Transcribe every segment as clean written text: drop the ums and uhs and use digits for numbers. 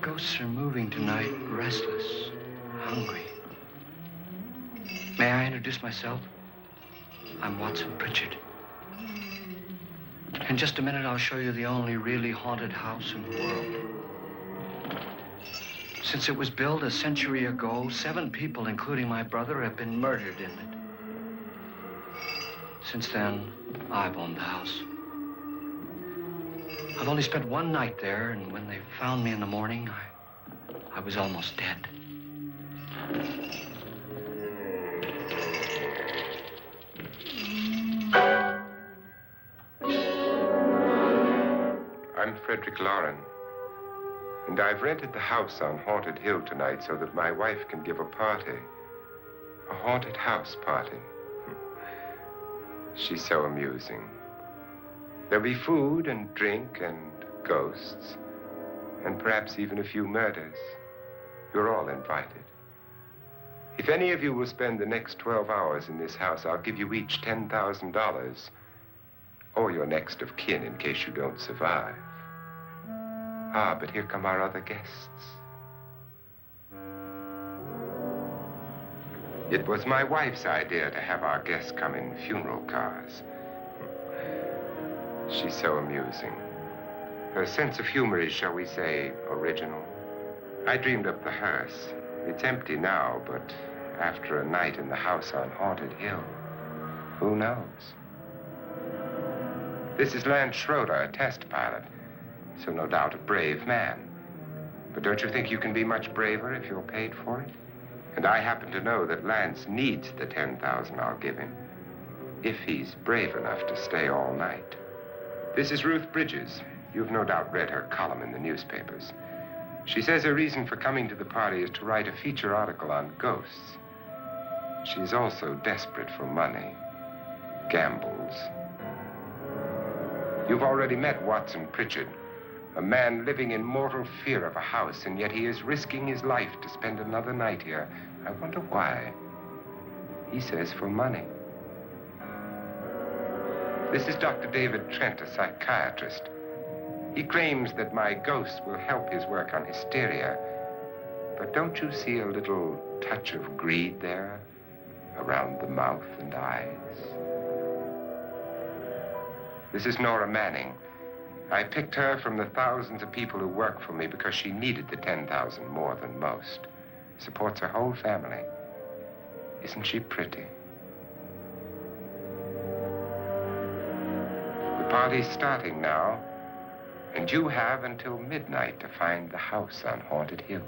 ghosts are moving tonight, restless, hungry. May I introduce myself? I'm Watson Pritchard. In just a minute, I'll show you the only really haunted house in the world. Since it was built a century ago, 7 people, including my brother, have been murdered in it. Since then, I've owned the house. I've only spent one night there, and when they found me in the morning, I was almost dead. I'm Frederick Loren, and I've rented the house on Haunted Hill tonight so that my wife can give a party. A haunted house party. She's so amusing. There'll be food and drink and ghosts, and perhaps even a few murders. You're all invited. If any of you will spend the next 12 hours in this house, I'll give you each $10,000, or your next of kin in case you don't survive. Ah, but here come our other guests. It was my wife's idea to have our guests come in funeral cars. She's so amusing. Her sense of humor is, shall we say, original. I dreamed up the hearse. It's empty now, but after a night in the house on Haunted Hill, who knows? This is Lance Schroeder, a test pilot, so no doubt a brave man. But don't you think you can be much braver if you're paid for it? And I happen to know that Lance needs the $10,000 I'll give him, if he's brave enough to stay all night. This is Ruth Bridges. You've no doubt read her column in the newspapers. She says her reason for coming to the party is to write a feature article on ghosts. She's also desperate for money, gambles. You've already met Watson Pritchard, a man living in mortal fear of a house, and yet he is risking his life to spend another night here. I wonder why. He says for money. This is Dr. David Trent, a psychiatrist. He claims that my ghost will help his work on hysteria. But don't you see a little touch of greed there, around the mouth and eyes? This is Nora Manning. I picked her from the thousands of people who work for me because she needed the $10,000 more than most. Supports her whole family. Isn't she pretty? The party's starting now, and you have until midnight to find the house on Haunted Hill.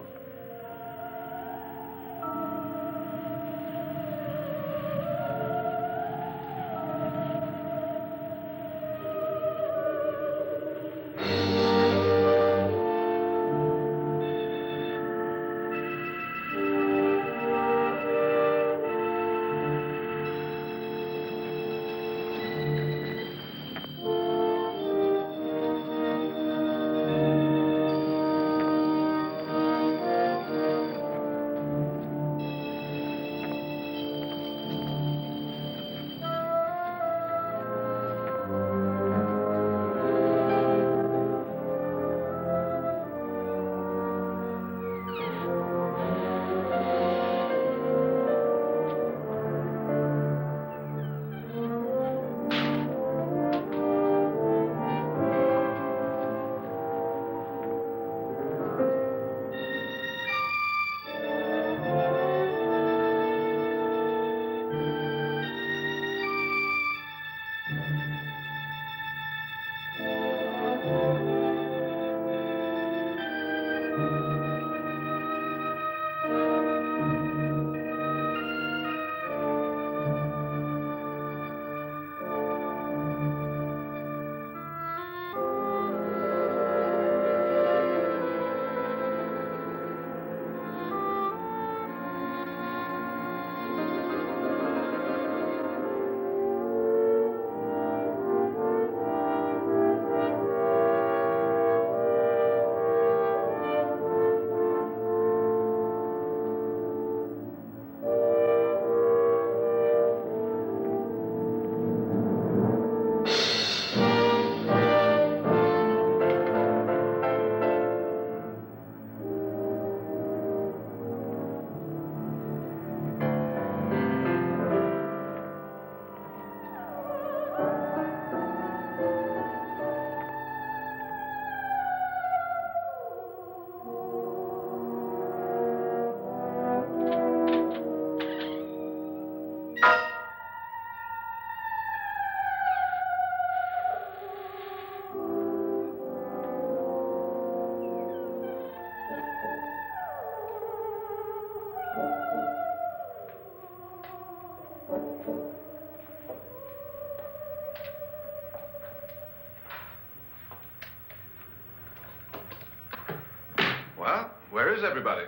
Well, where is everybody?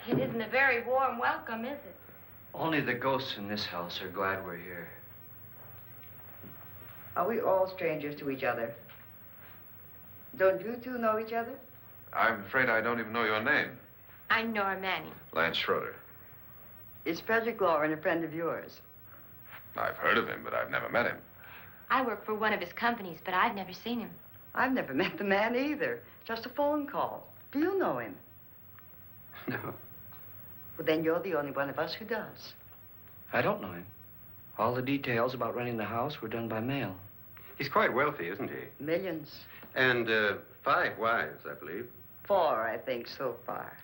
It isn't a very warm welcome, is it? Only the ghosts in this house are glad we're here. Are we all strangers to each other? Don't you two know each other? I'm afraid I don't even know your name. I'm Nora Manning. Lance Schroeder. Is Frederick Loren a friend of yours? I've heard of him, but I've never met him. I work for one of his companies, but I've never seen him. I've never met the man either. Just a phone call. Do you know him? No, Well, then you're the only one of us who does. I don't know him. All the details about renting the house were done by mail. He's quite wealthy, isn't he? Millions. And 5 wives, I believe. 4, I think, so far.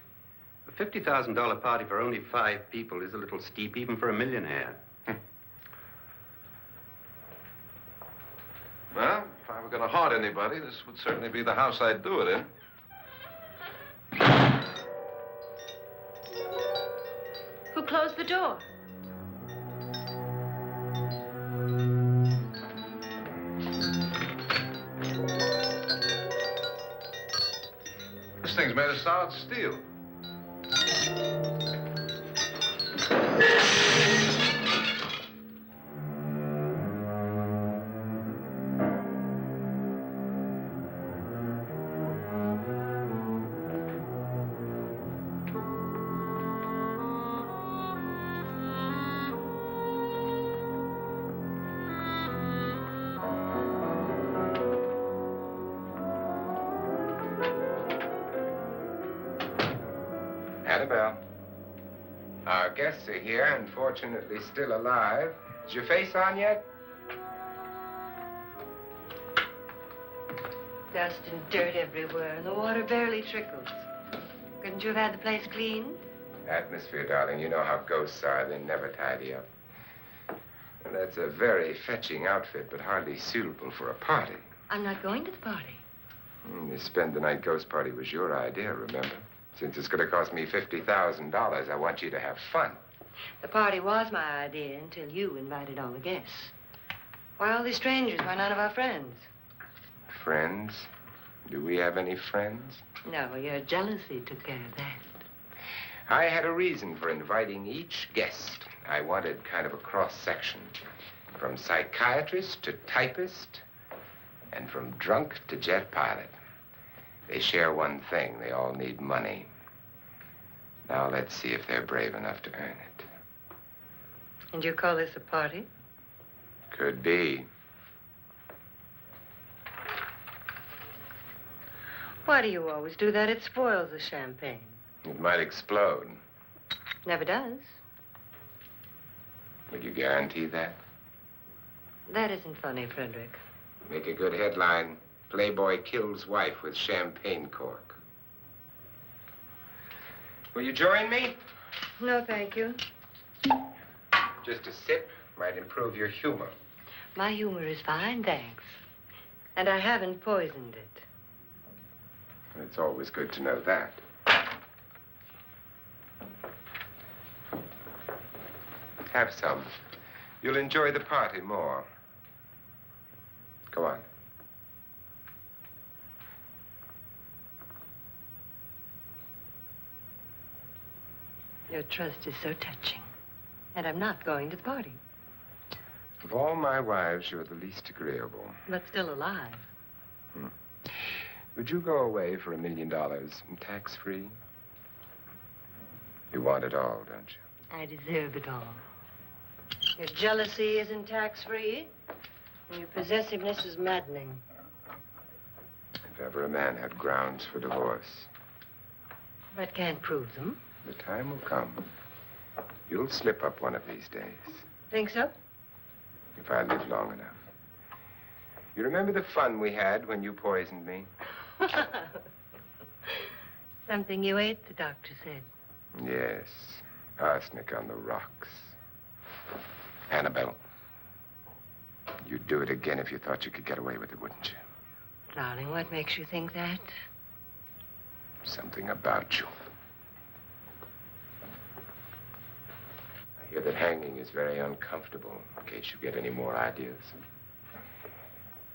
A $50,000 party for only 5 people is a little steep, even for a millionaire. Well, if I were going to haunt anybody, this would certainly be the house I'd do it in. Who closed the door? This thing's made of solid steel. Annabelle. Our guests are here, unfortunately still alive. Is your face on yet? Dust and dirt everywhere, and the water barely trickles. Couldn't you have had the place cleaned? Atmosphere, darling. You know how ghosts are. They never tidy up. And that's a very fetching outfit, but hardly suitable for a party. I'm not going to the party. The spend-the-night ghost party was your idea, remember? Since it's going to cost me $50,000, I want you to have fun. The party was my idea until you invited all the guests. Why all these strangers? Why none of our friends? Friends? Do we have any friends? No, your jealousy took care of that. I had a reason for inviting each guest. I wanted kind of a cross-section. From psychiatrist to typist, and from drunk to jet pilot. They share one thing. They all need money. Now let's see if they're brave enough to earn it. And you call this a party? Could be. Why do you always do that? It spoils the champagne. It might explode. Never does. Would you guarantee that? That isn't funny, Frederick. Make a good headline. Playboy kills wife with champagne cork. Will you join me? No, thank you. Just a sip might improve your humor. My humor is fine, thanks. And I haven't poisoned it. It's always good to know that. Have some. You'll enjoy the party more. Go on. Your trust is so touching. And I'm not going to the party. Of all my wives, you're the least agreeable. But still alive. Would you go away for $1 million tax-free? You want it all, don't you? I deserve it all. Your jealousy isn't tax-free. And your possessiveness is maddening. If ever a man had grounds for divorce. But can't prove them. The time will come. You'll slip up one of these days. Think so? If I live long enough. You remember the fun we had when you poisoned me? Something you ate, the doctor said. Yes. Arsenic on the rocks. Annabelle, you'd do it again if you thought you could get away with it, wouldn't you? Darling, what makes you think that? Something about you. I hear that hanging is very uncomfortable, in case you get any more ideas.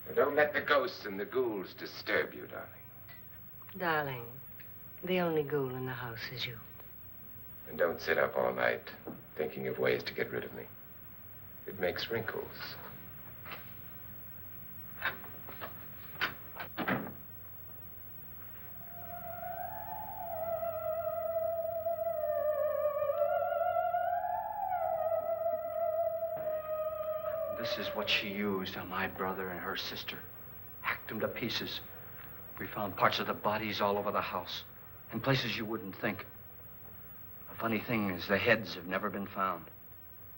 Now, don't let the ghosts and the ghouls disturb you, darling. Darling, The only ghoul in the house is you. And don't sit up all night thinking of ways to get rid of me. It makes wrinkles. This is what she used on my brother and her sister. Hacked them to pieces. We found parts of the bodies all over the house, in places you wouldn't think. The funny thing is the heads have never been found.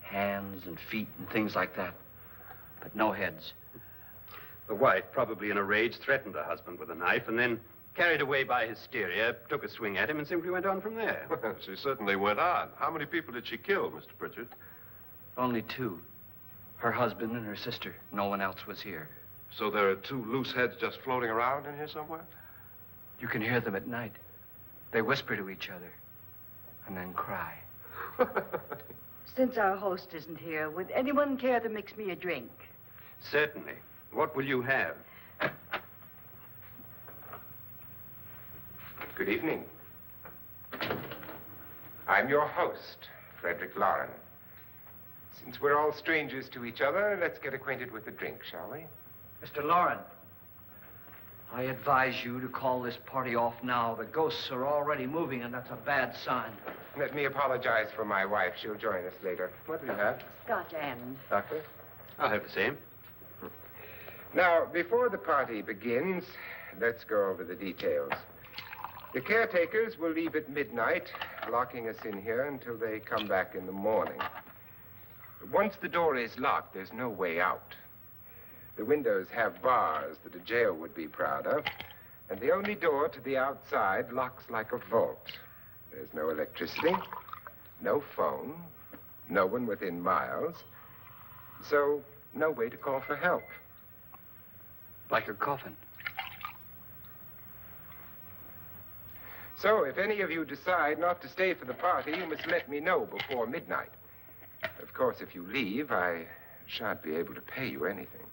Hands and feet and things like that. But no heads. The wife, probably in a rage, threatened her husband with a knife and then, carried away by hysteria, took a swing at him and simply went on from there. She certainly went on. How many people did she kill, Mr. Pritchard? Only two. Her husband and her sister. No one else was here. So there are two loose heads just floating around in here somewhere? You can hear them at night. They whisper to each other and then cry. Since our host isn't here, would anyone care to mix me a drink? Certainly. What will you have? Good evening. I'm your host, Frederick Loren. Since we're all strangers to each other, let's get acquainted with a drink, shall we? Mr. Loren, I advise you to call this party off now. The ghosts are already moving, and that's a bad sign. Let me apologize for my wife. She'll join us later. What do you have? Scotch and. Doctor? I'll have the same. Now, before the party begins, let's go over the details. The caretakers will leave at midnight, locking us in here until they come back in the morning. Once the door is locked, there's no way out. The windows have bars that a jail would be proud of, and the only door to the outside locks like a vault. There's no electricity, no phone, no one within miles, so no way to call for help. Like a coffin. So if any of you decide not to stay for the party, you must let me know before midnight. Of course, if you leave, I shan't be able to pay you anything.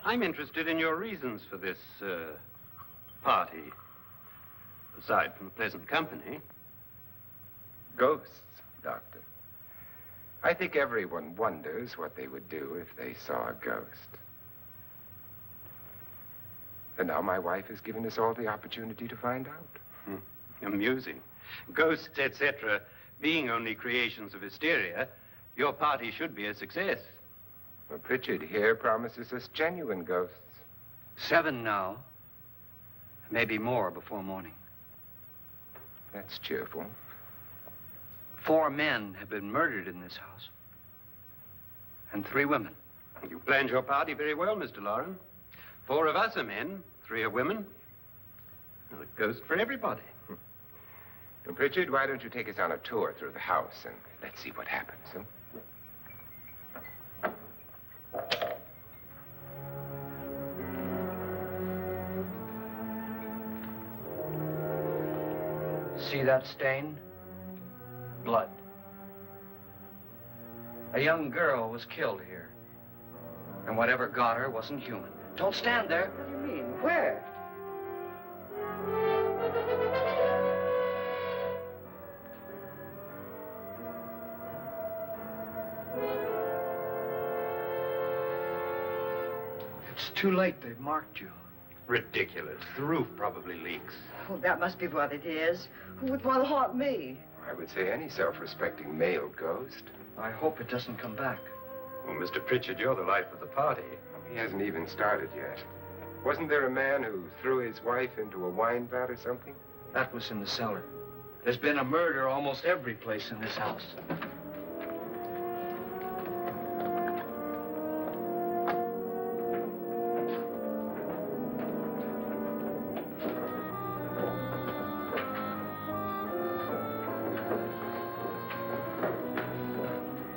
I'm interested in your reasons for this, party. Aside from the pleasant company. Ghosts, Doctor. I think everyone wonders what they would do if they saw a ghost. And now my wife has given us all the opportunity to find out. Amusing. Ghosts, etc., being only creations of hysteria, your party should be a success. Well, Pritchard here promises us genuine ghosts. 7 now. Maybe more before morning. That's cheerful. 4 men have been murdered in this house. And 3 women. You planned your party very well, Mr. Loren. 4 of us are men, 3 are women. Well, a ghost for everybody. Well, Pritchard, why don't you take us on a tour through the house and let's see what happens, huh? See that stain? Blood. A young girl was killed here. And whatever got her wasn't human. Don't stand there. What do you mean? Where? It's too late. They've marked you. Ridiculous. The roof probably leaks. Oh, that must be what it is. Who would want to haunt me? I would say any self-respecting male ghost. I hope it doesn't come back. Well, Mr. Pritchard, you're the life of the party. He hasn't even started yet. Wasn't there a man who threw his wife into a wine vat or something? That was in the cellar. There's been a murder almost every place in this house.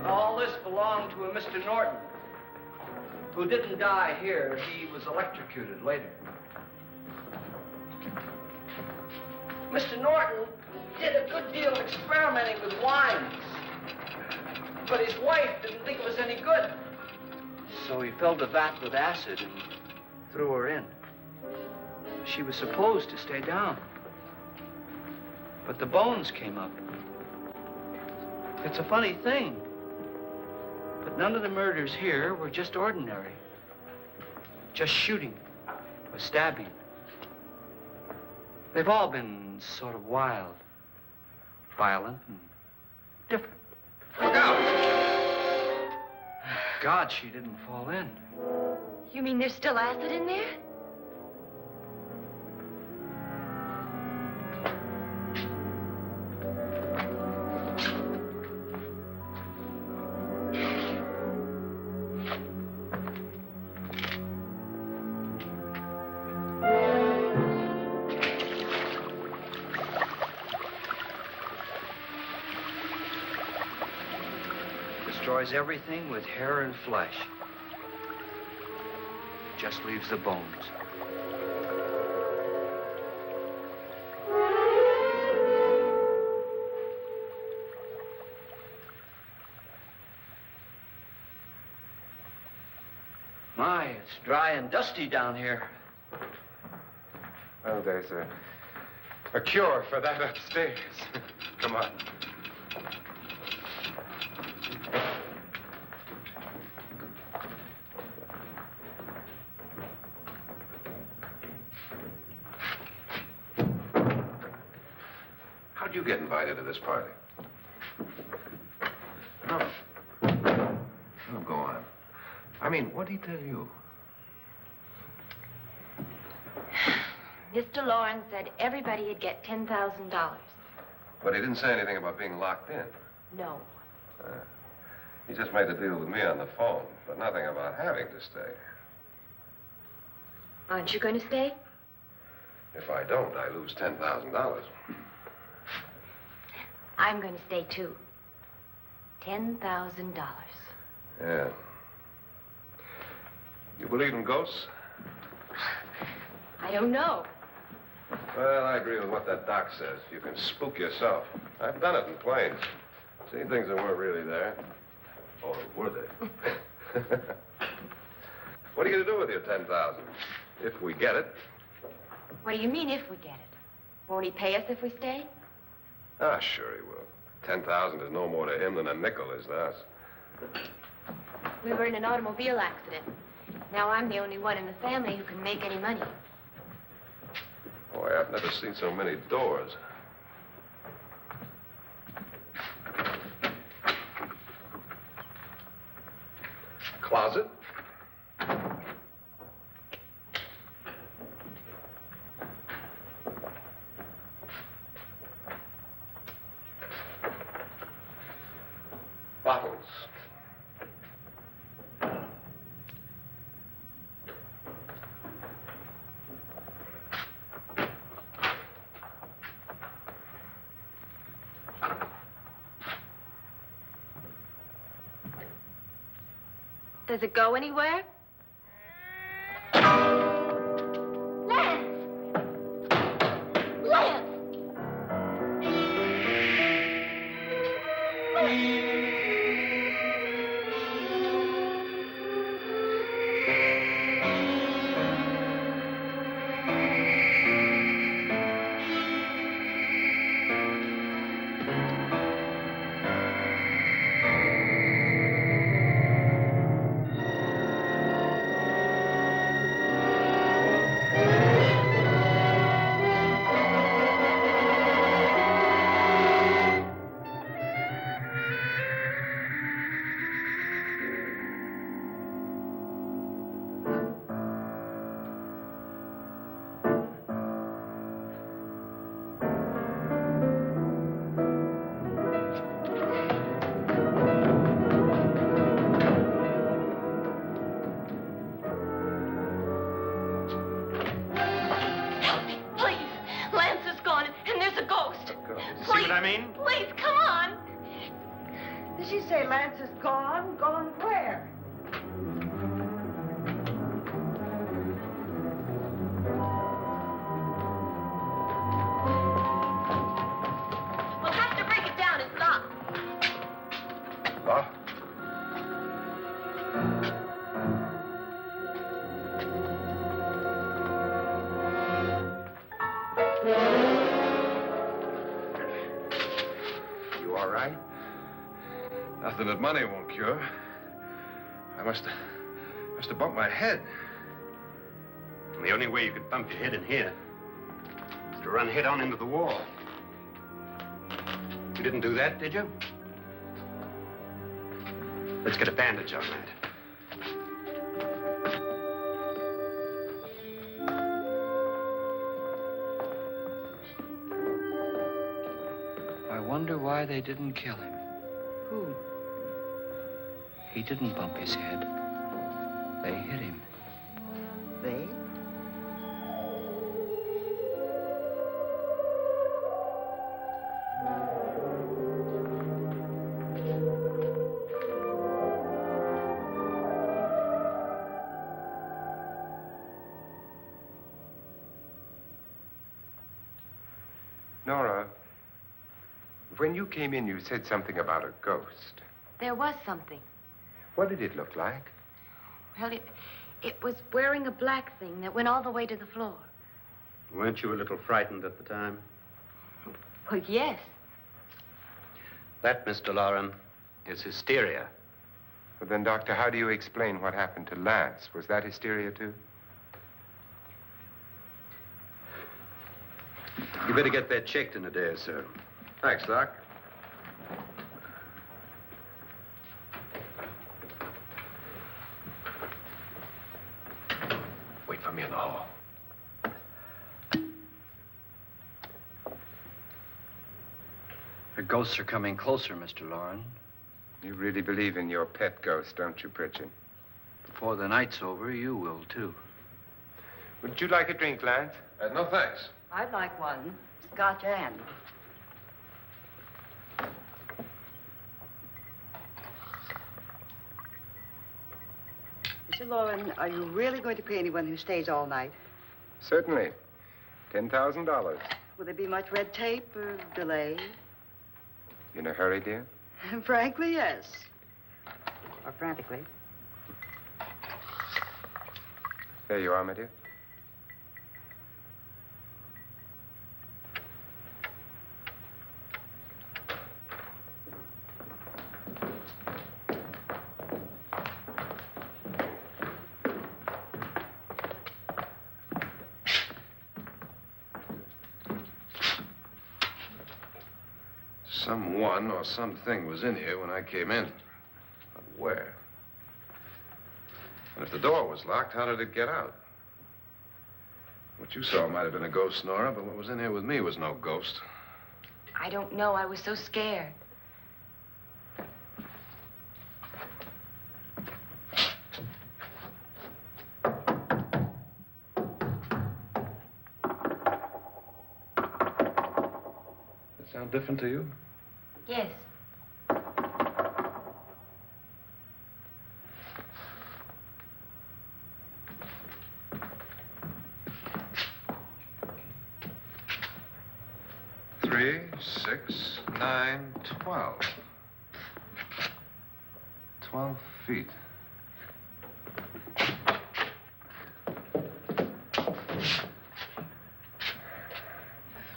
All this belonged to a Mr. Norton, who didn't die here. He was electrocuted later. Mr. Norton did a good deal of experimenting with wines, but his wife didn't think it was any good. So he filled the vat with acid and threw her in. She was supposed to stay down. But the bones came up. It's a funny thing. But none of the murders here were just ordinary. Just shooting or stabbing. They've all been sort of wild, violent, and different. Look out! God, she didn't fall in. You mean there's still acid in there? Destroys everything with hair and flesh. Just leaves the bones. My, it's dry and dusty down here. Well, there's a cure for that upstairs. Come on. How'd you get invited to this party? Oh. Oh, go on. I mean, what'd he tell you? Mr. Loren said everybody'd get $10,000. But he didn't say anything about being locked in. No. He just made the deal with me on the phone, but nothing about having to stay. Aren't you going to stay? If I don't, I lose $10,000. I'm going to stay, too. $10,000. Yeah. You believe in ghosts? I don't know. Well, I agree with what that doc says. You can spook yourself. I've done it in planes. Seen things that weren't really there. Or were they? What are you going to do with your $10,000? If we get it. What do you mean, if we get it? Won't he pay us if we stay? Ah, sure he will. 10,000 is no more to him than a nickel is to us. We were in an automobile accident. Now I'm the only one in the family who can make any money. Boy, I've never seen so many doors. Closet? Bottles. Does it go anywhere? Lance! Lance! Please, come on. Did she say Lance is gone? Gone where? We'll have to break it down. It's locked. What? Nothing that money won't cure. I must have bumped my head. The only way you could bump your head in here is to run head on into the wall. You didn't do that, did you? Let's get a bandage on that. I wonder why they didn't kill him. Who? He didn't bump his head. They hit him. They? Nora, when you came in, you said something about a ghost. There was something. What did it look like? Well, it was wearing a black thing that went all the way to the floor. Weren't you a little frightened at the time? Well, yes. That, Mr. Loren, is hysteria. Well, then, Doctor, how do you explain what happened to Lance? Was that hysteria, too? You better get that checked in a day or so. Thanks, Doc. Wait for me in the hall. The ghosts are coming closer, Mr. Loren. You really believe in your pet ghost, don't you, Pritchard? Before the night's over, you will, too. Would you like a drink, Lance? No, thanks. I'd like one. Scotch and. Mr. Loren, are you really going to pay anyone who stays all night? Certainly. $10,000. Will there be much red tape or delay? You in a hurry, dear? Frankly, yes. Or frantically. There you are, my dear. Someone or something was in here when I came in. But where? And if the door was locked, how did it get out? What you saw might have been a ghost, Nora, but what was in here with me was no ghost. I don't know. I was so scared. Does it sound different to you? Yes. Three, 6, 9, 12. 12 feet.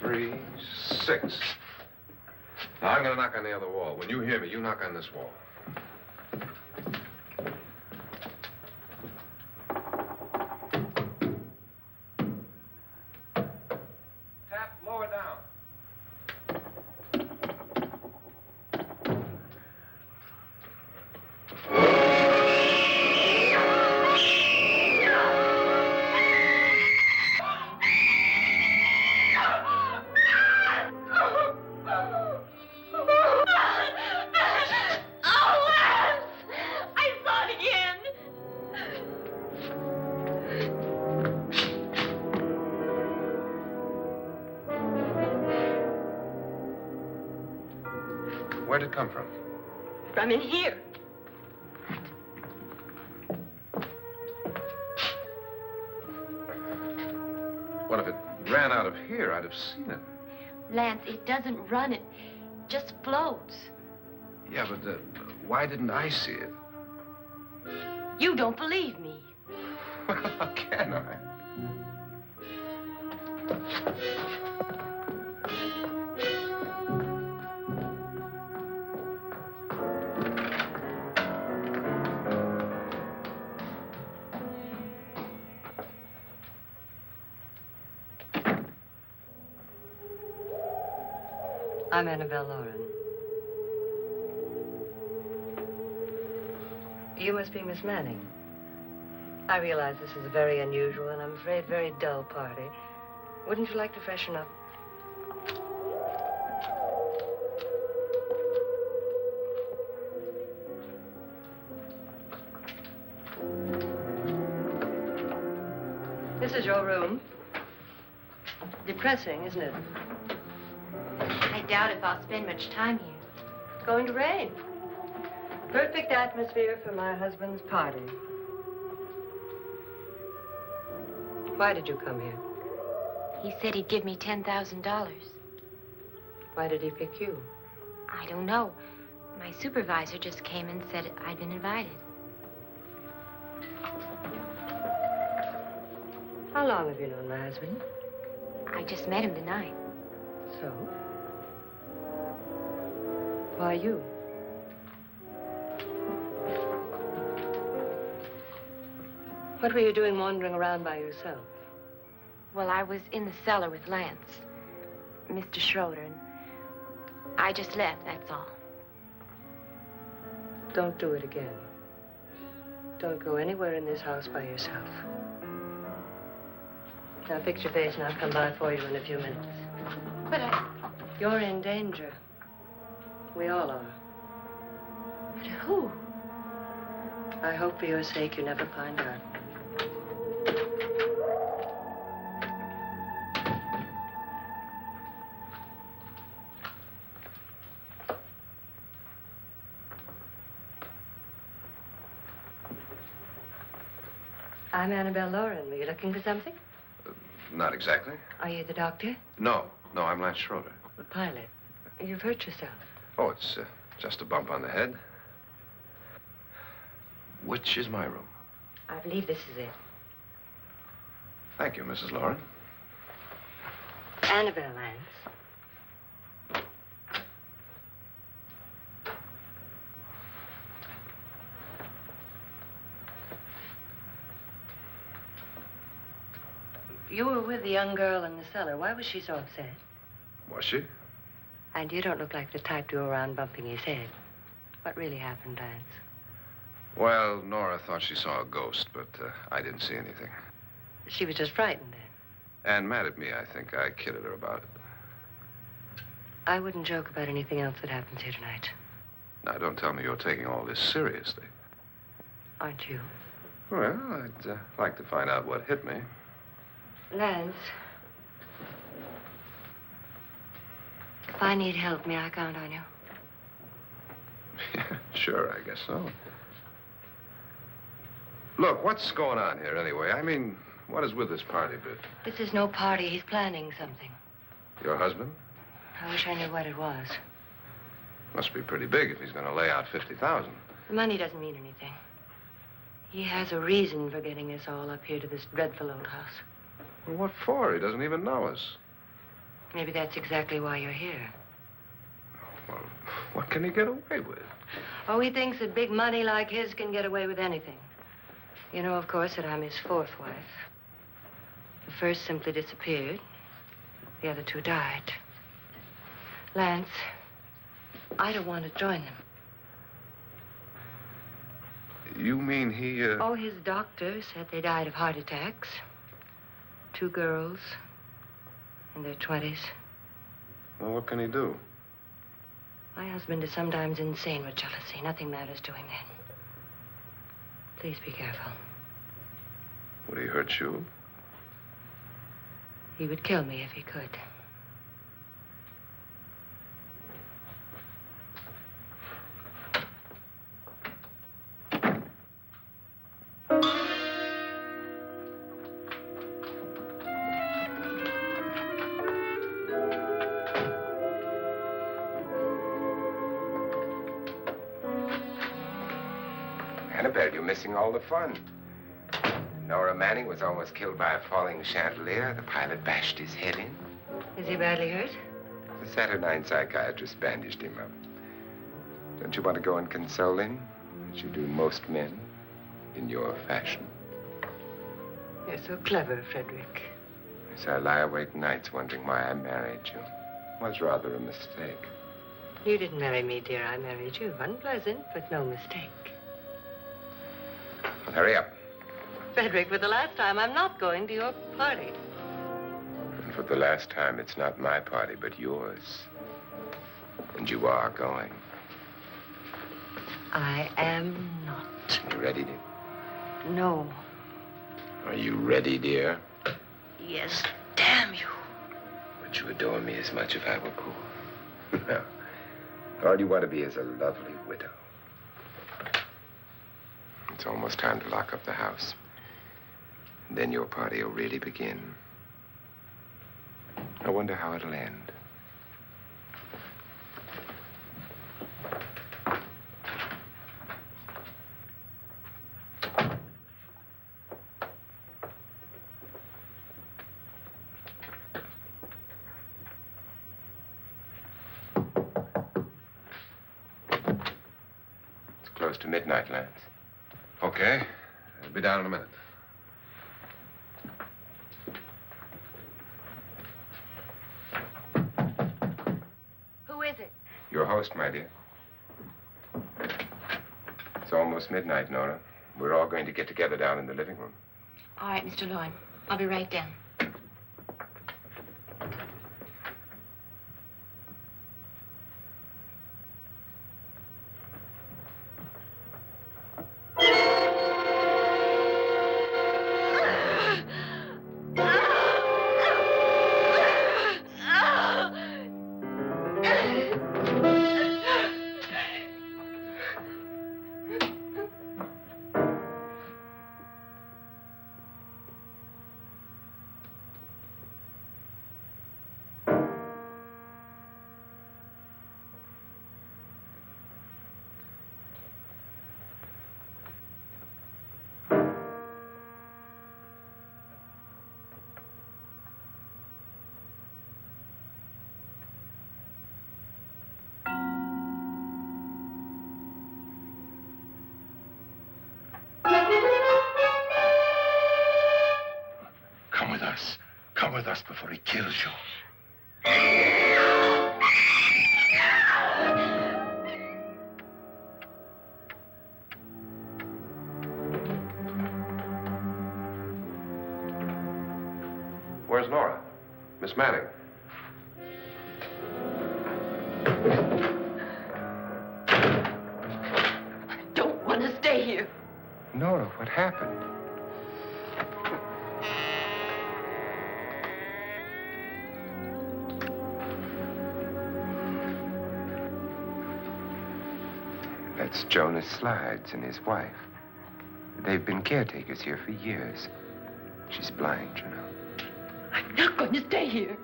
Three, 6. Now, I'm going to knock on the other wall. When you hear me, you knock on this wall. Tap lower down. Where'd it come from? From in here. What if it ran out of here? I'd have seen it. Lance, it doesn't run. It just floats. Yeah, but why didn't I see it? You don't believe me. Well, how can I? I'm Annabelle Loren. You must be Miss Manning. I realize this is a very unusual and I'm afraid very dull party. Wouldn't you like to freshen up? This is your room. Depressing, isn't it? I doubt if I'll spend much time here. It's going to rain. Perfect atmosphere for my husband's party. Why did you come here? He said he'd give me $10,000. Why did he pick you? I don't know. My supervisor just came and said I'd been invited. How long have you known my husband? I just met him tonight. So? Why you? What were you doing wandering around by yourself? Well, I was in the cellar with Lance, Mr. Schroeder, and I just left, that's all. Don't do it again. Don't go anywhere in this house by yourself. Now fix your face and I'll come by for you in a few minutes. But You're in danger. We all are. but who? I hope for your sake you never find out. I'm Annabelle Loren. Were you looking for something? Not exactly. Are you the doctor? No, I'm Lance Schroeder. The pilot. You've hurt yourself. Oh, it's just a bump on the head. Which is my room? I believe this is it. Thank you, Mrs. Loren. Annabelle, Lance. You were with the young girl in the cellar. Why was she so upset? Was she? And you don't look like the type to go around bumping his head. What really happened, Lance? Well, Nora thought she saw a ghost, but I didn't see anything. She was just frightened then. And mad at me, I think. I kidded her about it. I wouldn't joke about anything else that happens here tonight. Now, don't tell me you're taking all this seriously. Aren't you? Well, I'd like to find out what hit me. Lance. If I need help, may I count on you? Yeah, sure, I guess so. Look, what's going on here anyway? I mean, what is with this party bit? This is no party. He's planning something. Your husband? I wish I knew what it was. Must be pretty big if he's going to lay out 50,000. The money doesn't mean anything. He has a reason for getting us all up here to this dreadful old house. Well, what for? He doesn't even know us. Maybe that's exactly why you're here. Well, what can he get away with? Oh, he thinks that big money like his can get away with anything. You know, of course, that I'm his fourth wife. The first simply disappeared. The other two died. Lance, I don't want to join them. You mean he, Oh, his doctor said they died of heart attacks. 2 girls in their 20s. Well, what can he do? My husband is sometimes insane with jealousy. Nothing matters to him then. Please be careful. Would he hurt you? He would kill me if he could. Annabelle, you're missing all the fun. Nora Manning was almost killed by a falling chandelier. The pilot bashed his head in. Is he badly hurt? The Saturnine psychiatrist bandaged him up. Don't you want to go and console him, as you do most men, in your fashion? You're so clever, Frederick. So I lie awake nights wondering why I married you. Was rather a mistake. You didn't marry me, dear. I married you. Unpleasant, but no mistake. Hurry up. Frederick, for the last time, I'm not going to your party. And for the last time, it's not my party, but yours. And you are going. I am not. You ready, dear? No. Are you ready, dear? Yes, damn you. Would you adore me as much if I were poor? No. All you want to be is a lovely widow. It's almost time to lock up the house. And then your party will really begin. I wonder how it'll end. It's close to midnight, Lance. Okay. I'll be down in a minute. Who is it? Your host, my dear. It's almost midnight, Nora. We're all going to get together down in the living room. All right, Mr. Loren. I'll be right down. Come with us. Come with us before he kills you. Where's Nora? Miss Manning. I don't want to stay here. Nora, what happened? That's Jonas Slides and his wife. They've been caretakers here for years. She's blind, you know. I'm not going to stay here.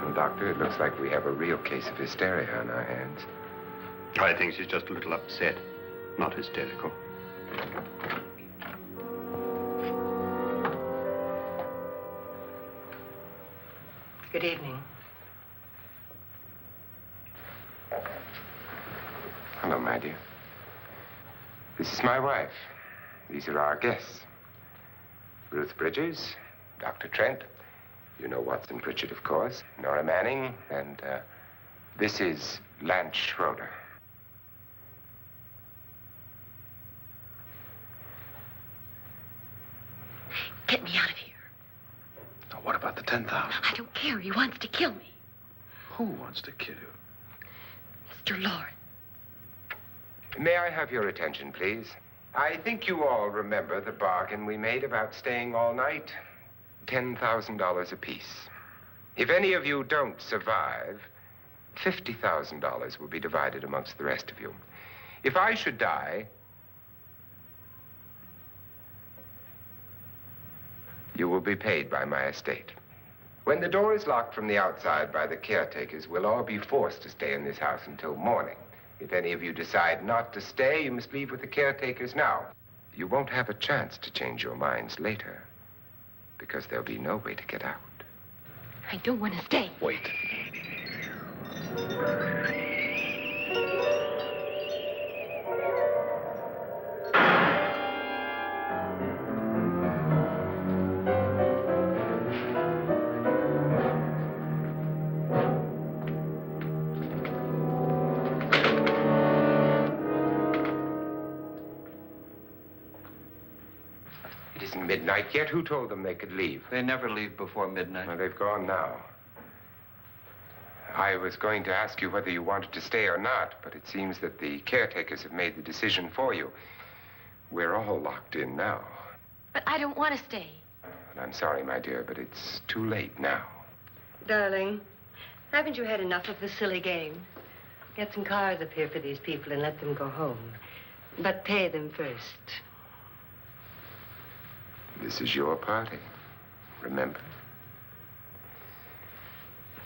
Well, Doctor, it looks like we have a real case of hysteria on our hands. I think she's just a little upset, not hysterical. Good evening. Hello, my dear. This is my wife. These are our guests. Ruth Bridges, Dr. Trent. You know Watson Pritchard, of course. Nora Manning, and this is Lance Schroeder. Get me out of here. Now, what about the 10,000? I don't care. He wants to kill me. Who wants to kill you? Mr. Loren. May I have your attention, please? I think you all remember the bargain we made about staying all night. $10,000 apiece. If any of you don't survive, $50,000 will be divided amongst the rest of you. If I should die, you will be paid by my estate. When the door is locked from the outside by the caretakers, we'll all be forced to stay in this house until morning. If any of you decide not to stay, you must leave with the caretakers now. You won't have a chance to change your minds later, because there'll be no way to get out. I don't want to stay. Wait. It isn't midnight yet. Who told them they could leave? They never leave before midnight. Well, they've gone now. I was going to ask you whether you wanted to stay or not, but it seems that the caretakers have made the decision for you. We're all locked in now. But I don't want to stay. And I'm sorry, my dear, but it's too late now. Darling, haven't you had enough of the silly game? Get some cars up here for these people and let them go home. But pay them first. This is your party, remember?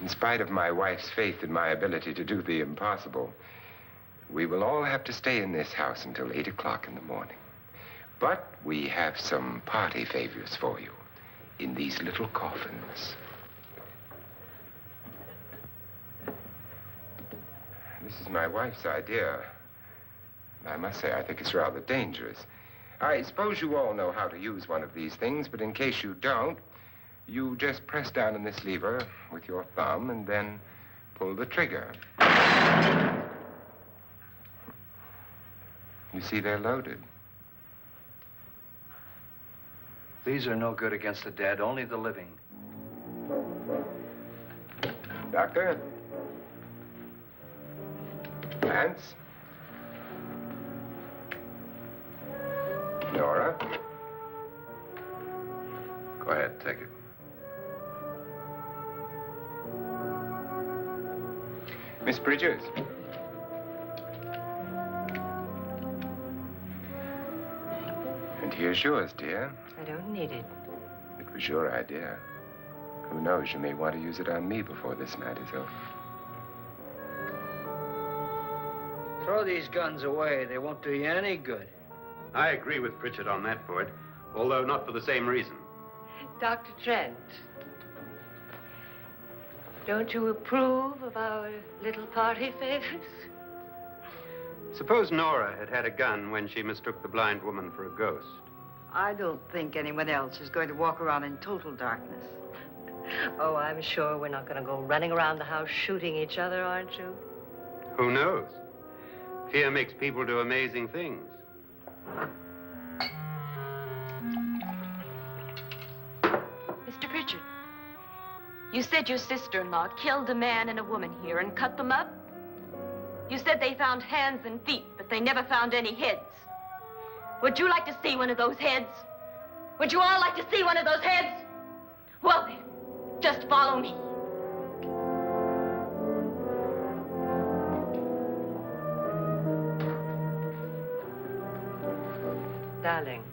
In spite of my wife's faith in my ability to do the impossible, we will all have to stay in this house until 8 o'clock in the morning. But we have some party favors for you in these little coffins. This is my wife's idea. I must say, I think it's rather dangerous. I suppose you all know how to use one of these things, but in case you don't, you just press down on this lever with your thumb and then pull the trigger. You see, they're loaded. These are no good against the dead, only the living. Doctor? Lance? Nora? Go ahead, take it. Miss Bridges? And here's yours, dear. I don't need it. It was your idea. Who knows, you may want to use it on me before this night is over. Throw these guns away. They won't do you any good. I agree with Pritchard on that point, although not for the same reason. Dr. Trent, don't you approve of our little party favors? Suppose Nora had had a gun when she mistook the blind woman for a ghost. I don't think anyone else is going to walk around in total darkness. Oh, I'm sure we're not going to go running around the house shooting each other, aren't you? Who knows? Fear makes people do amazing things. Mr. Pritchard, you said your sister-in-law killed a man and a woman here and cut them up? You said they found hands and feet, but they never found any heads. Would you like to see one of those heads? Would you all like to see one of those heads? Well, then, just follow me. Darling,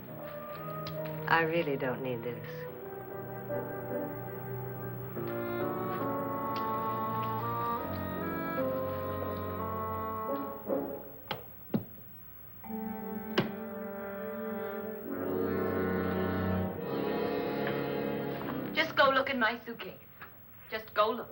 I really don't need this. Just go look in my suitcase. Just go look.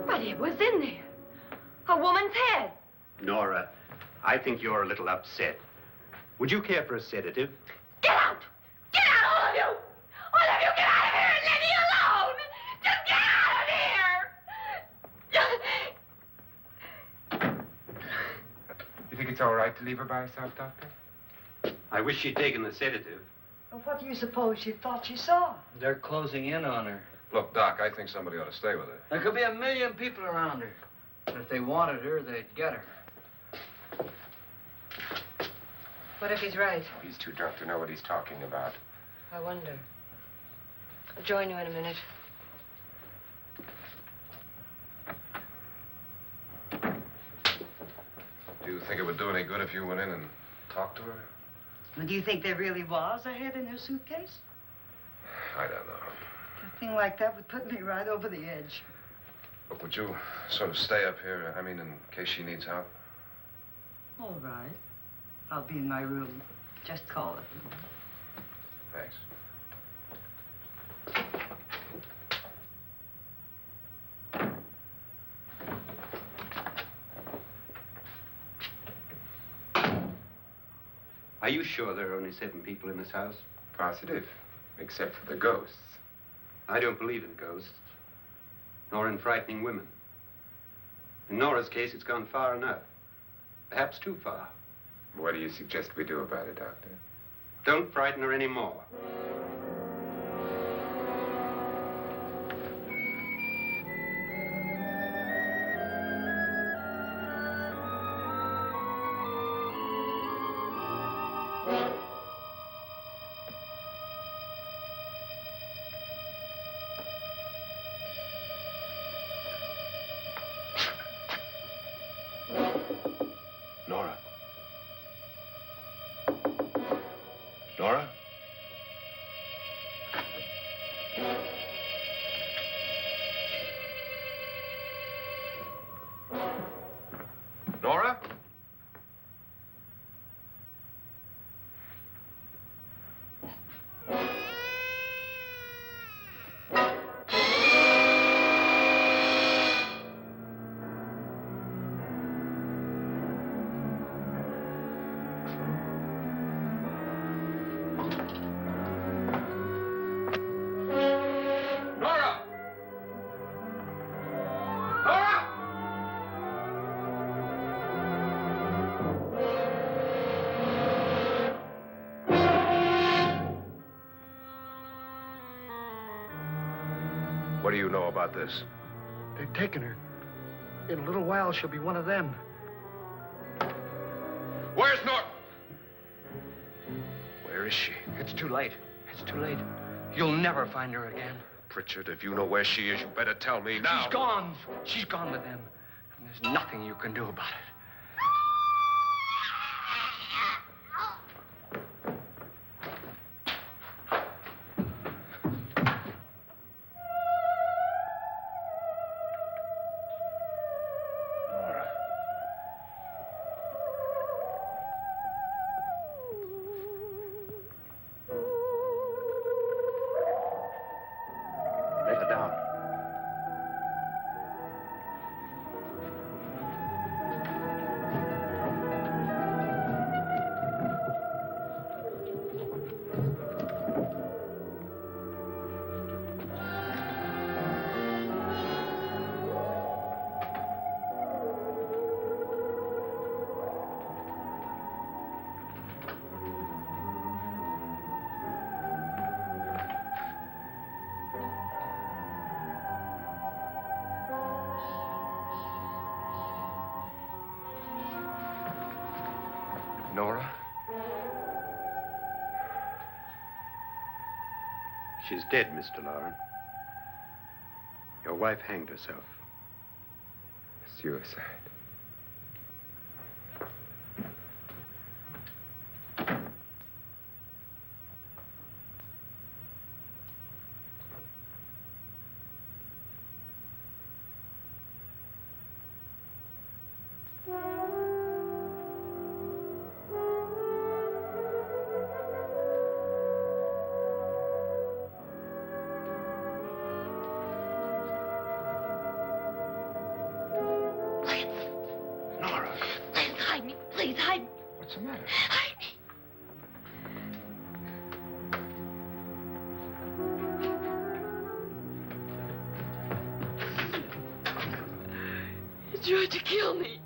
But it was in there. A woman's head. Nora, I think you're a little upset. Would you care for a sedative? Get out! Get out, all of you! All of you, get out of here and leave me alone! Just get out of here! You think it's all right to leave her by herself, Doctor? I wish she'd taken the sedative. Well, what do you suppose she thought she saw? They're closing in on her. Look, Doc, I think somebody ought to stay with her. There could be 1 million people around her. But if they wanted her, they'd get her. What if he's right? He's too drunk to know what he's talking about. I wonder. I'll join you in a minute. Do you think it would do any good if you went in and talked to her? Well, do you think there really was a head in her suitcase? I don't know. A thing like that would put me right over the edge. Look, would you sort of stay up here, I mean, in case she needs help? All right. I'll be in my room. Just call it. Thanks. Are you sure there are only 7 people in this house? Positive, except for the ghosts. I don't believe in ghosts, nor in frightening women. In Nora's case, it's gone far enough. Perhaps too far. What do you suggest we do about it, Doctor? Don't frighten her anymore. Nora? Nora? Nora? What do you know about this? They've taken her. In a little while, she'll be one of them. Where's Nora? Where is she? It's too late. It's too late. You'll never find her again. Pritchard, if you know where she is, you better tell me now. She's gone. She's gone with them. And there's nothing you can do about it. Let her down. Nora? She's dead, Mr. Loren. Your wife hanged herself. Suicide. What's the matter? Hide me. He tried to kill me.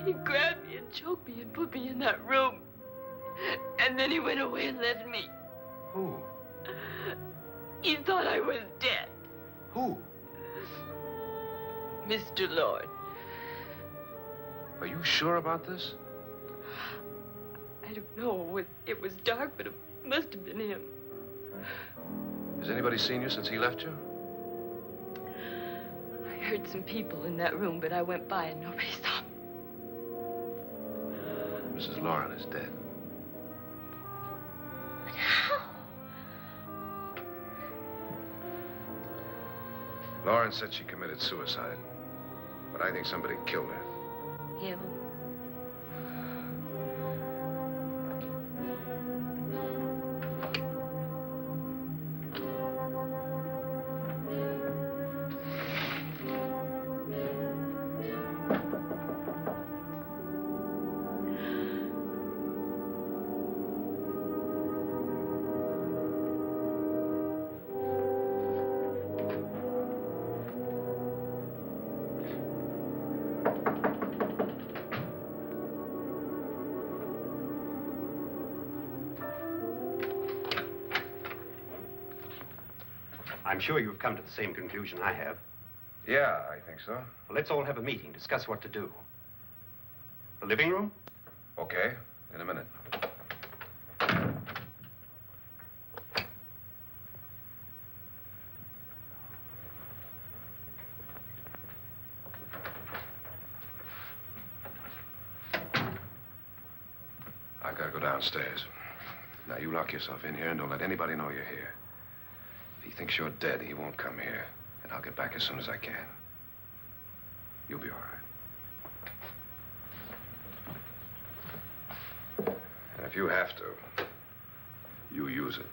He grabbed me and choked me and put me in that room. And then he went away and left me. Who? He thought I was dead. Who? Mr. Lord. Are you sure about this? I don't know. It was dark, but it must have been him. Has anybody seen you since he left you? I heard some people in that room, but I went by and nobody saw me. Mrs. Loren is dead. But how? Loren said she committed suicide, but I think somebody killed her. Him? I'm sure you've come to the same conclusion I have. Yeah, I think so. Well, let's all have a meeting, discuss what to do. The living room? Okay, in a minute. I've got to go downstairs. Now, you lock yourself in here and don't let anybody know you're here. If he thinks you're dead, he won't come here. And I'll get back as soon as I can. You'll be all right. And if you have to, you use it.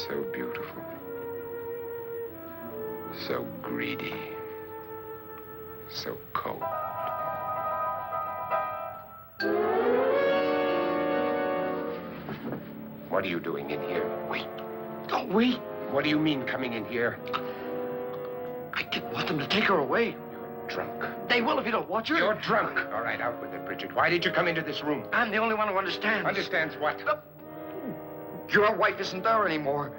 So beautiful. So greedy. So cold. What are you doing in here? Wait. Don't wait. What do you mean coming in here? I didn't want them to take her away. You're drunk. They will if you don't watch her. You're drunk. All right, out with it, Bridget. Why did you come into this room? I'm the only one who understands. Understands what? Your wife isn't there anymore.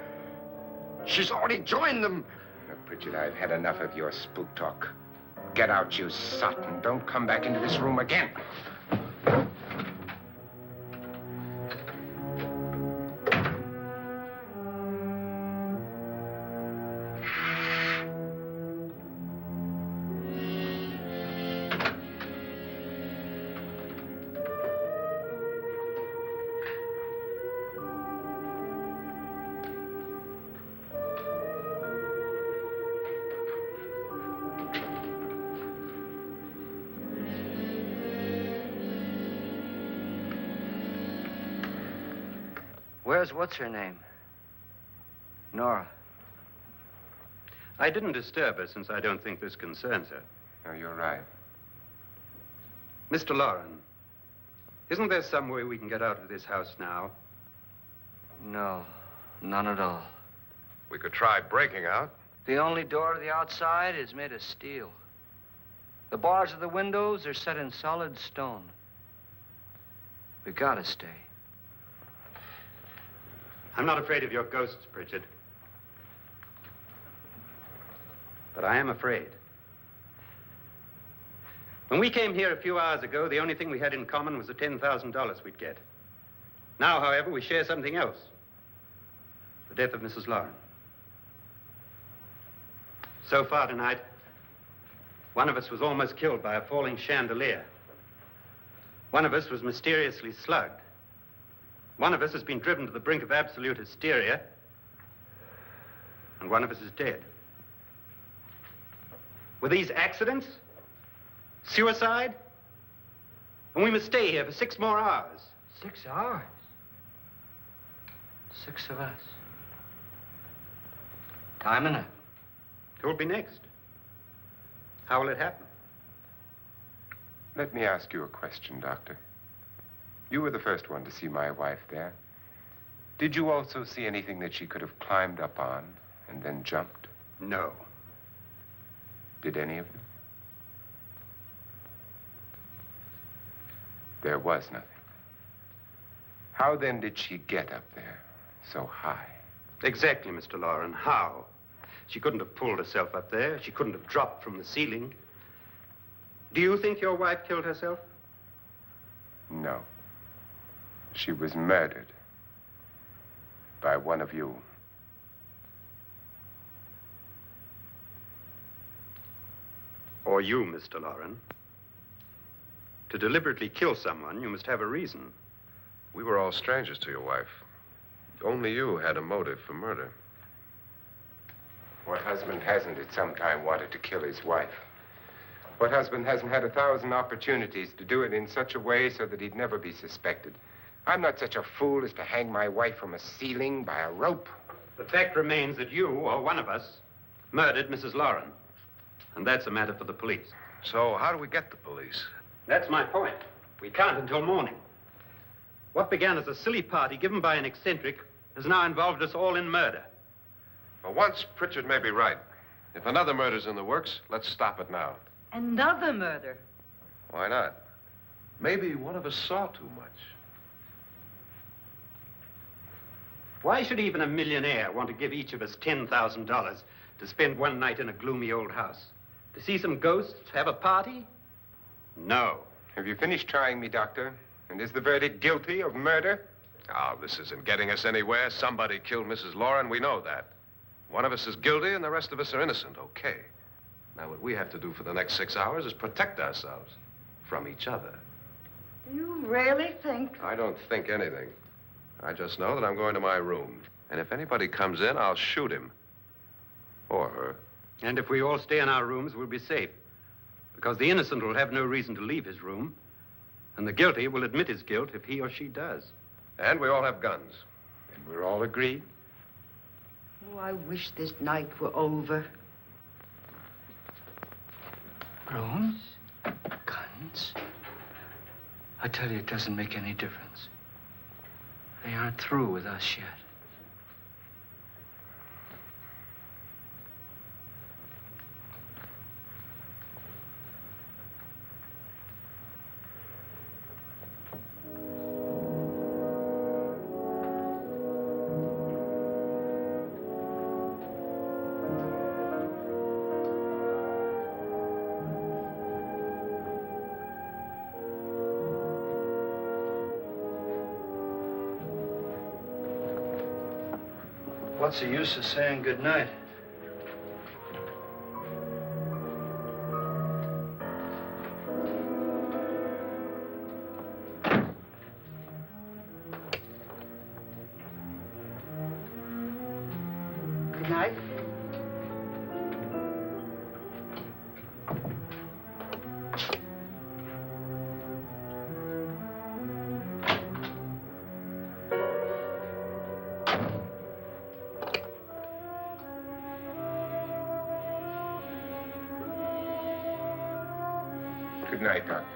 She's already joined them. Look, Bridget, I've had enough of your spook talk. Get out, you sot, and don't come back into this room again. Where's what's-her-name? Nora. I didn't disturb her since I don't think this concerns her. No, you're right. Mr. Loren, isn't there some way we can get out of this house now? No, none at all. We could try breaking out. The only door to the outside is made of steel. The bars of the windows are set in solid stone. We gotta stay. I'm not afraid of your ghosts, Bridget. But I am afraid. When we came here a few hours ago, the only thing we had in common was the $10,000 we'd get. Now, however, we share something else. The death of Mrs. Loren. So far tonight, one of us was almost killed by a falling chandelier. One of us was mysteriously slugged. One of us has been driven to the brink of absolute hysteria, and one of us is dead. Were these accidents? Suicide? And we must stay here for 6 more hours. 6 hours? 6 of us. Time enough. Who'll be next? How will it happen? Let me ask you a question, Doctor. You were the first one to see my wife there. Did you also see anything that she could have climbed up on and then jumped? No. Did any of you? There was nothing. How then did she get up there so high? Exactly, Mr. Loren. How? She couldn't have pulled herself up there. She couldn't have dropped from the ceiling. Do you think your wife killed herself? No. She was murdered by one of you. Or you, Mr. Loren. To deliberately kill someone, you must have a reason. We were all strangers to your wife. Only you had a motive for murder. What husband hasn't at some time wanted to kill his wife? What husband hasn't had 1,000 opportunities to do it in such a way so that he'd never be suspected? I'm not such a fool as to hang my wife from a ceiling by a rope. The fact remains that you, or one of us, murdered Mrs. Loren. And that's a matter for the police. So how do we get the police? That's my point. We can't until morning. What began as a silly party given by an eccentric has now involved us all in murder. For once, Pritchard may be right. If another murder's in the works, let's stop it now. Another murder. Why not? Maybe one of us saw too much. Why should even a millionaire want to give each of us $10,000 to spend one night in a gloomy old house? To see some ghosts, have a party? No. Have you finished trying me, Doctor? And is the verdict guilty of murder? Oh, this isn't getting us anywhere. Somebody killed Mrs. Loren. We know that. One of us is guilty and the rest of us are innocent. Okay. Now, what we have to do for the next 6 hours is protect ourselves from each other. Do you really think? I don't think anything. I just know that I'm going to my room. And if anybody comes in, I'll shoot him. Or her. And if we all stay in our rooms, we'll be safe. Because the innocent will have no reason to leave his room. And the guilty will admit his guilt if he or she does. And we all have guns. And we're all agreed? Oh, I wish this night were over. Rooms? Guns? I tell you, it doesn't make any difference. They aren't through with us yet. What's the use of saying goodnight? Good night. Good night, Doctor.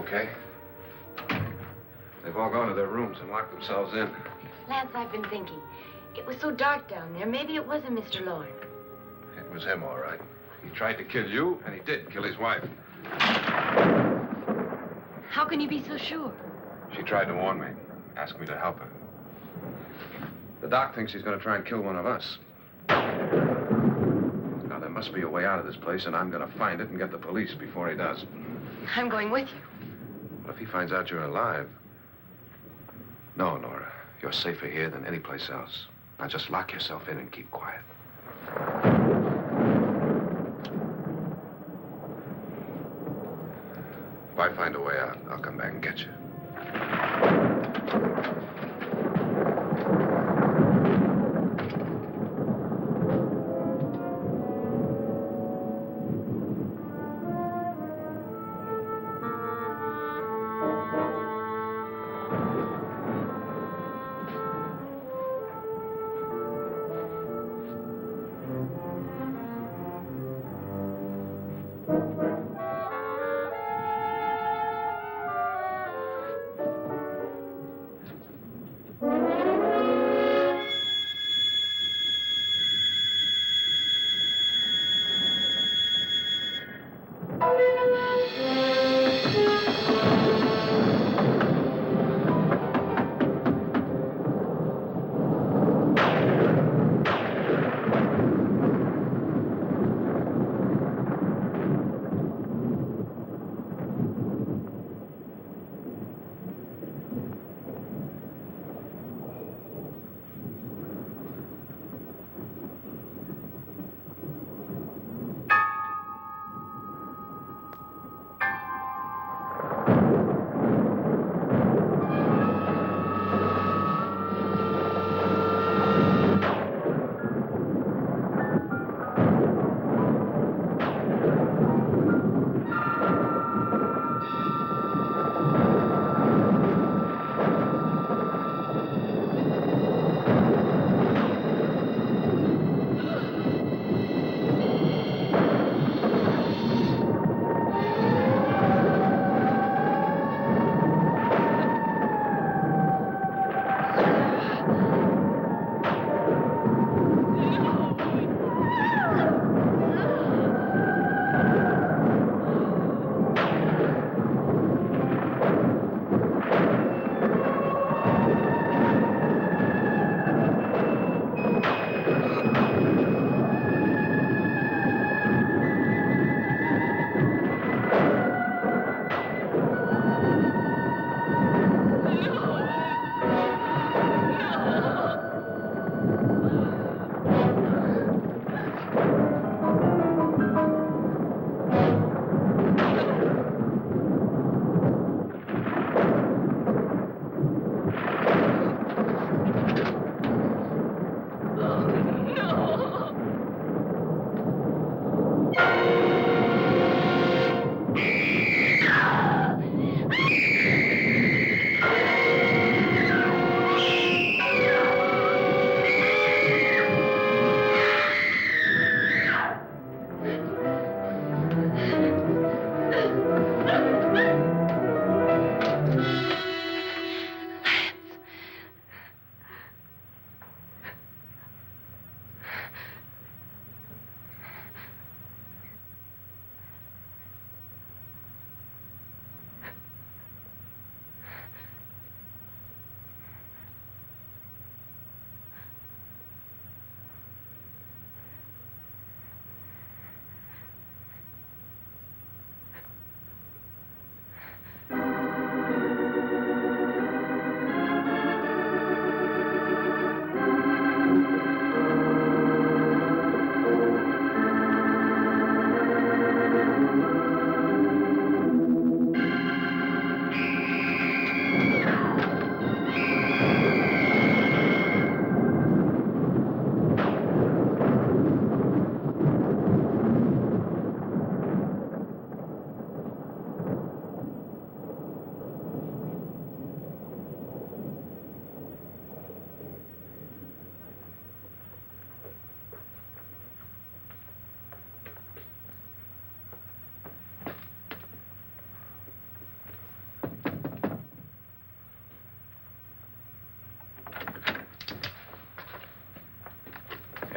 okay? They've all gone to their rooms and locked themselves in. Lance, I've been thinking. It was so dark down there. Maybe it wasn't Mr. Loren. It was him, all right. He tried to kill you, and he did kill his wife. How can you be so sure? She tried to warn me, asked me to help her. The doc thinks he's going to try and kill one of us. Now, there must be a way out of this place, and I'm going to find it and get the police before he does. I'm going with you. Well, if he finds out you're alive... No, Nora. You're safer here than any place else. Now, just lock yourself in and keep quiet. If I find a way out, I'll come back and get you.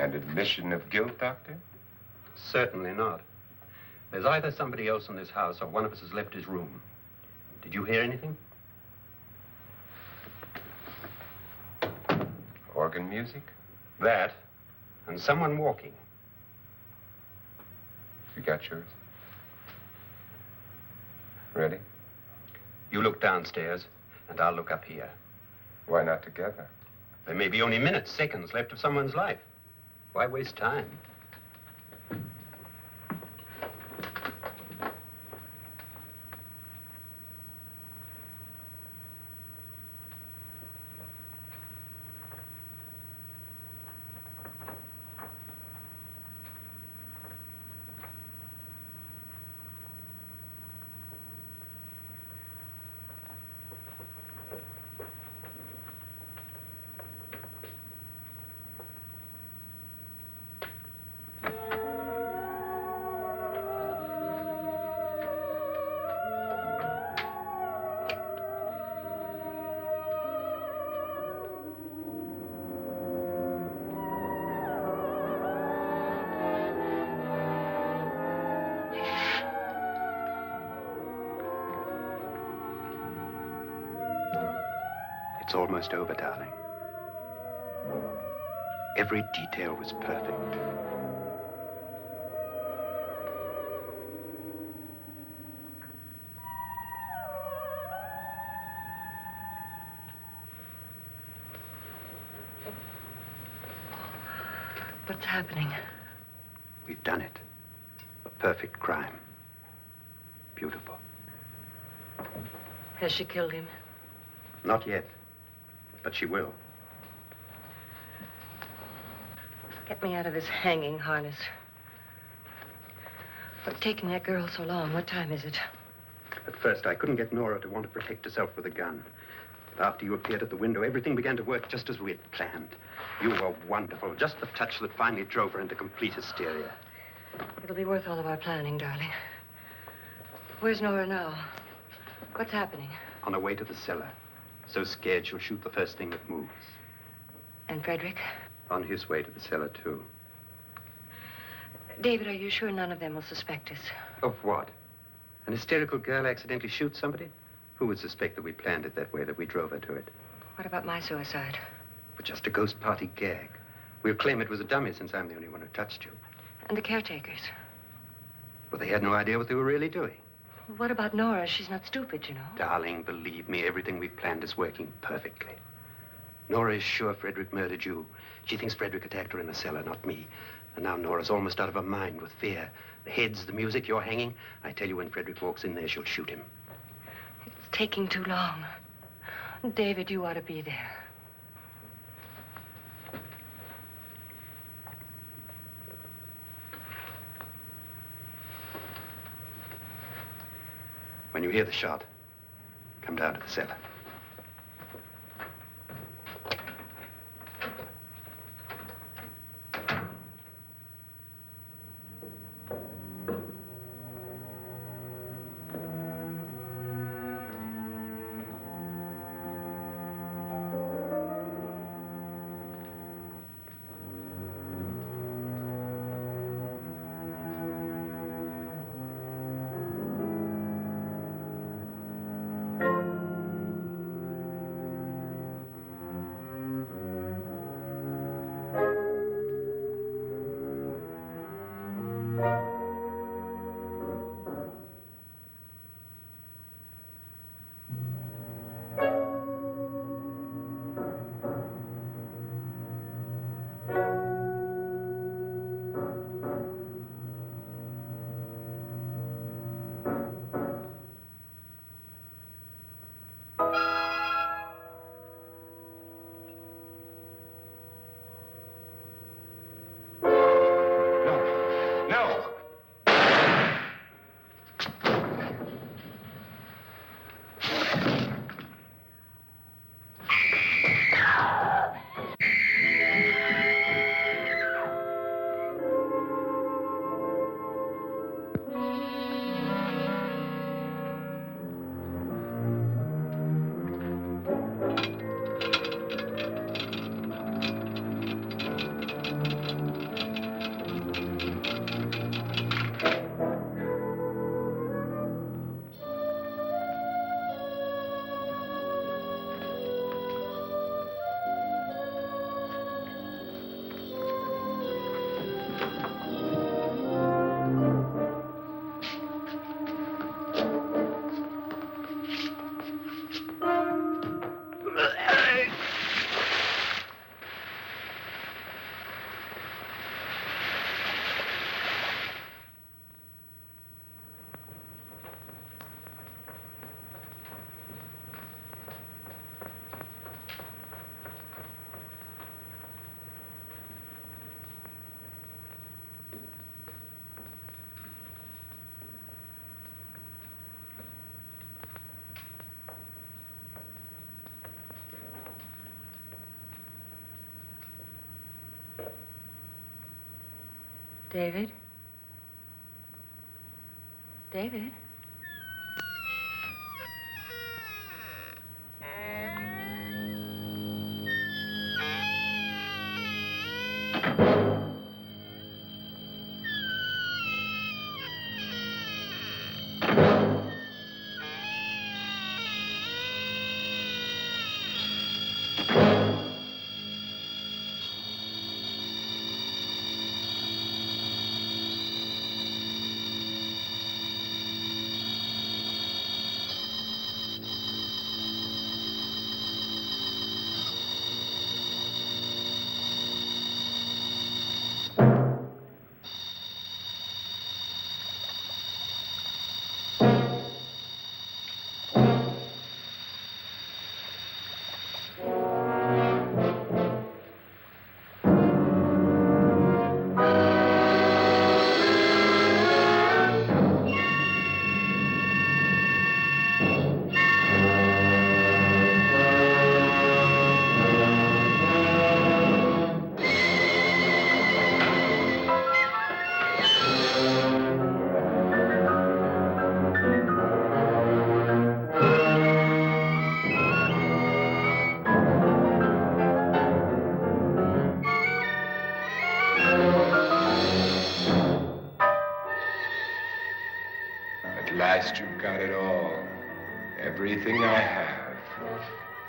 And admission of guilt, Doctor? Certainly not. There's either somebody else in this house or one of us has left his room. Did you hear anything? Organ music? That, and someone walking. You got yours? Ready? You look downstairs, and I'll look up here. Why not together? There may be only minutes, seconds left of someone's life. Why waste time? It's almost over, darling. Every detail was perfect. What's happening? We've done it. A perfect crime. Beautiful. Has she killed him? Not yet, but she will. Get me out of this hanging harness. What's taking that girl so long? What time is it? At first, I couldn't get Nora to want to protect herself with a gun. But after you appeared at the window, everything began to work just as we had planned. You were wonderful. Just the touch that finally drove her into complete hysteria. It'll be worth all of our planning, darling. Where's Nora now? What's happening? On her way to the cellar. So scared she'll shoot the first thing that moves. And Frederick? On his way to the cellar, too. David, are you sure none of them will suspect us? Of what? An hysterical girl accidentally shoots somebody? Who would suspect that we planned it that way, that we drove her to it? What about my suicide? But just a ghost party gag. We'll claim it was a dummy since I'm the only one who touched you. And the caretakers? But they had no idea what they were really doing. What about Nora? She's not stupid, you know. Darling, believe me, everything we planned is working perfectly. Nora is sure Frederick murdered you. She thinks Frederick attacked her in the cellar, not me. And now Nora's almost out of her mind with fear. The heads, the music, you're hanging. I tell you, when Frederick walks in there, she'll shoot him. It's taking too long. David, you ought to be there. When you hear the shot, come down to the cellar. David? David? At last you've got it all. Everything I have.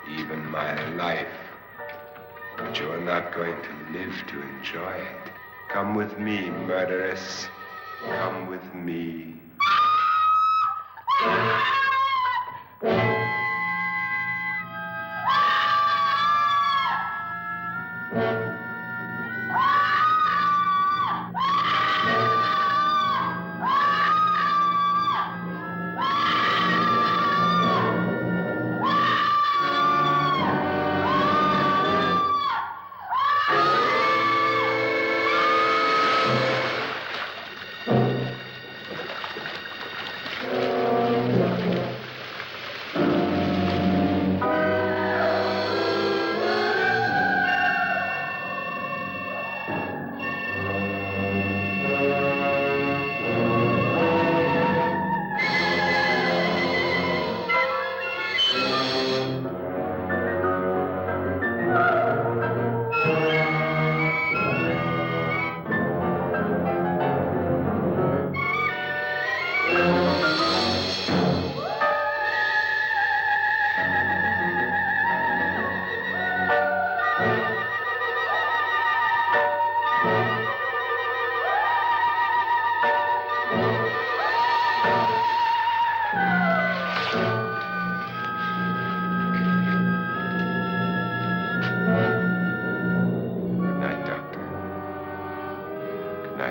Even my life. But you're not going to live to enjoy it. Come with me, murderess. Come with me.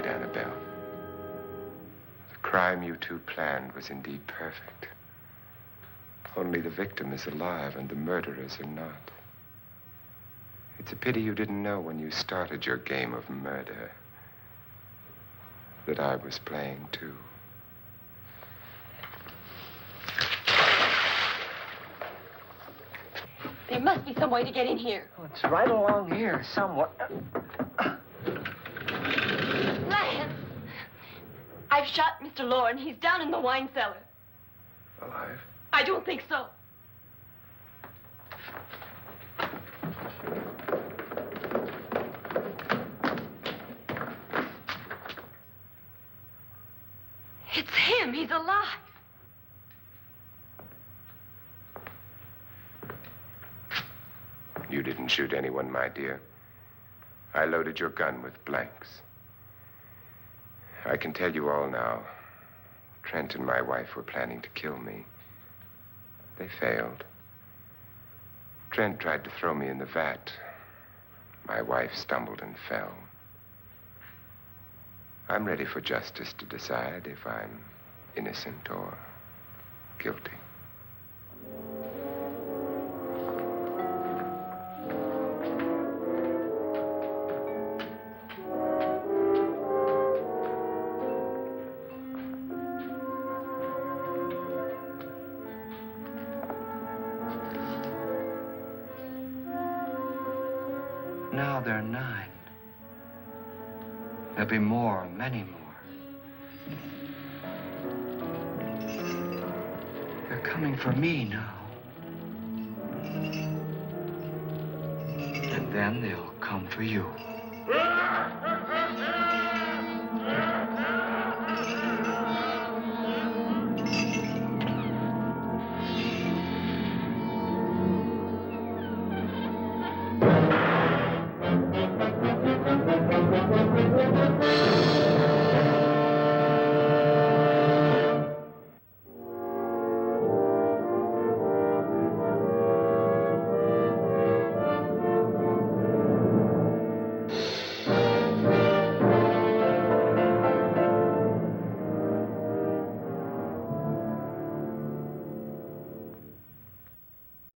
Annabelle. The crime you two planned was indeed perfect. Only the victim is alive and the murderers are not. It's a pity you didn't know when you started your game of murder that I was playing too. There must be some way to get in here. Oh, it's right along here somewhere. Lance! I've shot Mr. Loren. He's down in the wine cellar. Alive? I don't think so. It's him. He's alive. You didn't shoot anyone, my dear. I loaded your gun with blanks. I can tell you all now. Trent and my wife were planning to kill me. They failed. Trent tried to throw me in the vat. My wife stumbled and fell. I'm ready for justice to decide if I'm innocent or guilty. Now they're 9. There'll be more, many more. They're coming for me now. And then they'll come for you.